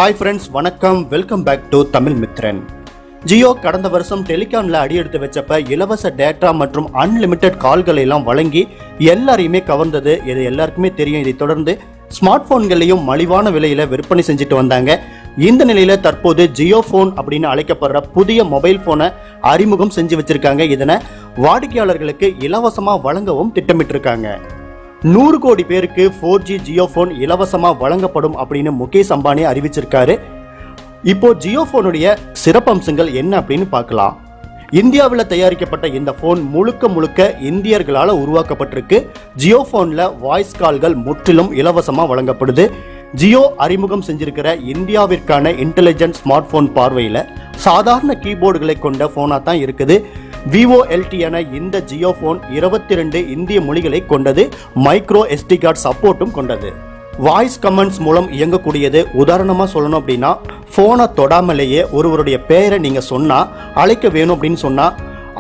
Hi friends, வணக்கம். Welcome back to Tamil Mithran. Jio கடந்த வருஷம் டெலிகாம்ல அடியெடுத்து வச்சப்ப இலவச டேட்டா மற்றும் அன்லிமிட்டெட் கால்களை எல்லாம் வழங்கி எல்லாரையுமே கவர்ந்தது. இது எல்லாருக்குமே தெரியும். இதை தொடர்ந்து ஸ்மார்ட் போன்களையும் மலிவான விலையில விற்பனை செஞ்சுட்டு வந்தாங்க. இந்த நிலையில தற்போது ஜியோ போன் அப்படின்னு அழைக்கப்படுற புதிய மொபைல் போனை அறிமுகம் செஞ்சு வச்சிருக்காங்க. இதனை வாடிக்கையாளர்களுக்கு இலவசமா வழங்கவும் திட்டமிட்டிருக்காங்க. 100 கோடி பேருக்கு 4G ஜியோ போன் இலவசமா வழங்கப்படும் அப்படின்னு முகேஷ் அம்பானி அறிவிச்சிருக்காரு. இப்போ ஜியோ போனுடைய சிறப்பம்சங்கள் என்ன அப்படின்னு பார்க்கலாம். இந்தியாவில் தயாரிக்கப்பட்ட இந்த போன் முழுக்க இந்தியர்களால் உருவாக்கப்பட்டிருக்கு. ஜியோ போன்ல வாய்ஸ் கால்கள் முற்றிலும் இலவசமா வழங்கப்படுது. ஜியோ அறிமுகம் செஞ்சிருக்கிற இந்தியாவிற்கான இன்டெலிஜென்ட் ஸ்மார்ட் போன் பார்வையில் சாதாரண கீபோர்டுகளை கொண்ட போனா தான் இருக்குது. VoLTE என இந்த ஜியோ போன் 22 இந்திய மொழிகளை கொண்டது. மைக்ரோ SD கார்டு சப்போர்ட்டும் கொண்டது. வாய்ஸ் கமெண்ட்ஸ் மூலம் இயங்கக்கூடியது. உதாரணமா சொல்லணும் அப்படின்னா போனை தொடாமலேயே ஒருவருடைய பெயரை நீங்க சொன்னா அழைக்க வேணும் அப்படின்னு சொன்னா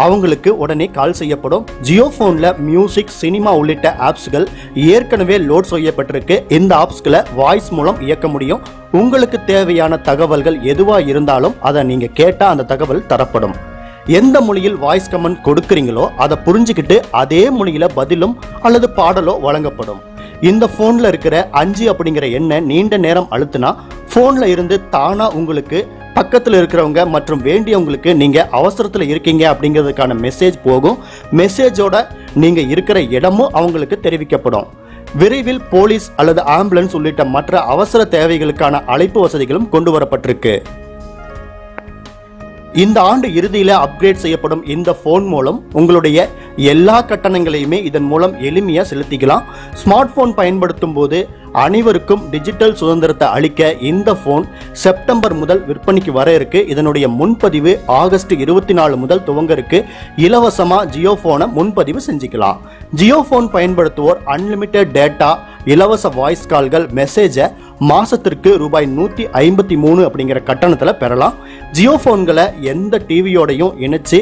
அவங்களுக்கு உடனே கால் செய்யப்படும். ஜியோ போன்ல மியூசிக், சினிமா உள்ளிட்ட ஆப்ஸ்கள் ஏற்கனவே லோட் செய்யப்பட்டிருக்கு. இந்த ஆப்ஸ்களை வாய்ஸ் மூலம் இயக்க முடியும். உங்களுக்கு தேவையான தகவல்கள் எதுவா இருந்தாலும் அதை நீங்க கேட்டா அந்த தகவல் தரப்படும். எந்த மொழியில் வாய்ஸ் கமெண்ட் கொடுக்கறீங்களோ அதை புரிஞ்சுக்கிட்டு அதே மொழியில பதிலும் அல்லது பாடலோ வழங்கப்படும். இந்த போன்ல இருக்கிற 5 அப்படிங்கிற எண்ணை நீண்ட நேரம் அழுத்தினா போன்ல இருந்து தானா உங்களுக்கு பக்கத்தில் இருக்கிறவங்க மற்றும் வேண்டியவங்களுக்கு நீங்க அவசரத்துல இருக்கீங்க அப்படிங்கிறதுக்கான மெசேஜ் போகும். மெசேஜோட நீங்க இருக்கிற இடமும் அவங்களுக்கு தெரிவிக்கப்படும். விரைவில் போலீஸ் அல்லது ஆம்புலன்ஸ் உள்ளிட்ட மற்ற அவசர தேவைகளுக்கான அழைப்பு வசதிகளும் கொண்டு வரப்பட்டிருக்கு. இந்த ஆண்டு இறுதியில் அப்கிரேட் செய்யப்படும் இந்த போன் மூலம் உங்களுடைய எல்லா கட்டணங்களையுமே இதன் மூலம் எளிமையா செலுத்திக்கலாம். ஸ்மார்ட் போன் பயன்படுத்தும் போது அனைவருக்கும் டிஜிட்டல் சுதந்திரத்தை அளிக்க இந்த போன் செப்டம்பர் முதல் விற்பனைக்கு வர இருக்கு. இதனுடைய முன்பதிவு ஆகஸ்ட் 24 முதல் துவங்க இருக்கு. இலவசமா ஜியோ போனை முன்பதிவு செஞ்சுக்கலாம். ஜியோ போன் பயன்படுத்துவோர் அன்லிமிட்டெட் டேட்டா, இலவச வாய்ஸ் கால்கள், மெசேஜை மாசத்திற்கு ரூபாய் 153 அப்படிங்கிற கட்டணத்தில் பெறலாம். ஜியோ போன்களை எந்த டிவியோடையும் இணைச்சு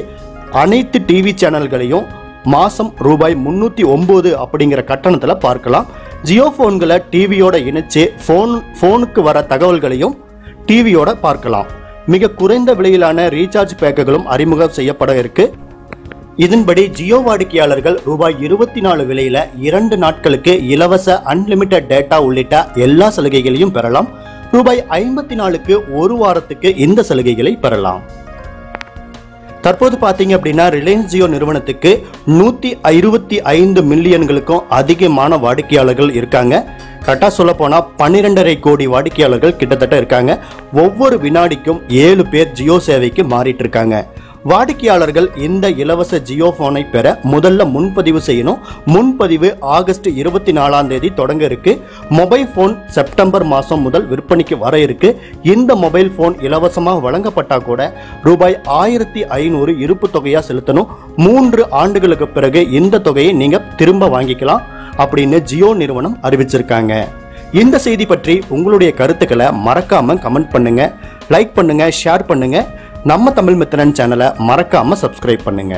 அனைத்து டிவி சேனல்களையும் மாசம் ரூபாய் 309 அப்படிங்கிற கட்டணத்தில் பார்க்கலாம். ஜியோ போன்களை டிவியோட இணைச்சு போனுக்கு வர தகவல்களையும் டிவியோட பார்க்கலாம். மிக குறைந்த விலையிலான ரீசார்ஜ் பேக்குகளும் அறிமுகம் செய்யப்பட இருக்கு. இதன்படி ஜியோ வாடிக்கையாளர்கள் ரூபாய் 24 விலையில 2 நாட்களுக்கு இலவச அன்லிமிட்டெட் டேட்டா உள்ளிட்ட எல்லா சலுகைகளையும் பெறலாம். ரூபாய் 54க்கு ஒரு வாரத்துக்கு இந்த சலுகைகளை பெறலாம். தற்போது பாத்தீங்க அப்படின்னா ரிலையன்ஸ் ஜியோ நிறுவனத்துக்கு 125 மில்லியன்களுக்கும் அதிகமான வாடிக்கையாளர்கள் இருக்காங்க. கரெக்டாக சொல்ல போனா 12.5 கோடி வாடிக்கையாளர்கள் கிட்டத்தட்ட இருக்காங்க. ஒவ்வொரு வினாடிக்கும் 7 பேர் ஜியோ சேவைக்கு மாறிட்டு இருக்காங்க. வாடிக்கையாளர்கள் இந்த இலவச ஜியோ போனை பெற முதல்ல முன்பதிவு செய்யணும். முன்பதிவு ஆகஸ்ட் 24ஆம் தேதி தொடங்க இருக்கு. மொபைல் போன் செப்டம்பர் மாதம் முதல் விற்பனைக்கு வர இருக்கு. இந்த மொபைல் போன் இலவசமா வழங்கப்பட்டா கூட ரூபாய் 1500 இருப்பு தொகையா செலுத்தணும். 3 ஆண்டுகளுக்கு பிறகு இந்த தொகையை நீங்க திரும்ப வாங்கிக்கலாம் அப்படின்னு ஜியோ நிறுவனம் அறிவிச்சிருக்காங்க. இந்த செய்தி பற்றி உங்களுடைய கருத்துக்களை மறக்காம கமெண்ட் பண்ணுங்க, லைக் பண்ணுங்க, ஷேர் பண்ணுங்க. நம்ம தமிழ் மித்ரன் சேனலை மறக்காம சப்ஸ்கிரைப் பண்ணுங்க.